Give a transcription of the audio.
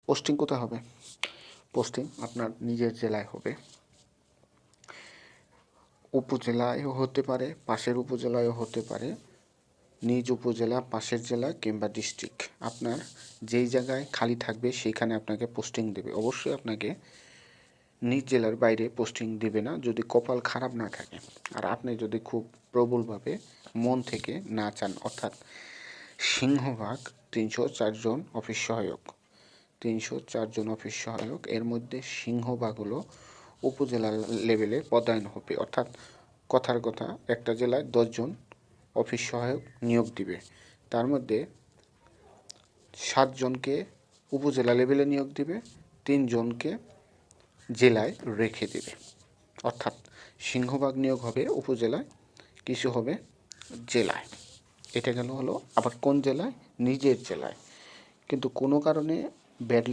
Posting কোথায় হবে? Posting আপনার নিজের জেলায় হবে, উপজেলায়ও হতে পারে, পাশের উপজেলায়ও হতে পারে, নিজ উপজেলা, পাশের জেলা কিংবা ডিস্ট্রিক্ট। আপনার যেই জায়গায় খালি থাকবে সেইখানে আপনাকে পোস্টিং দেবে। অবশ্যই আপনাকে নিজ জেলার বাইরে পোস্টিং দিবে না যদি কপাল খারাপ না থাকে। আর আপনি যদি খুব প্রবলভাবে মন থেকে না চান, অর্থাৎ সিংহভাগ 304 জন অফিস সহায়ক, 304 জন অফিস সহায়ক, এর মধ্যে সিংহভাগ হলো উপজেলা লেভেলে পদায়ন হবে। অর্থাৎ কথার কথা, একটা জেলায় 10 জন অফিস সহায়ক নিয়োগ দিবে, তার মধ্যে 7 জনকে উপজেলা লেভেলে নিয়োগ দিবে, 3 জনকে জেলায় রেখে দেবে। অর্থাৎ সিংহভাগ নিয়োগ হবে উপজেলায়, কিছু হবে জেলায়। এটা গেল হলো আবার কোন জেলায়? নিজের জেলায়। কিন্তু কোনো কারণে ব্যাড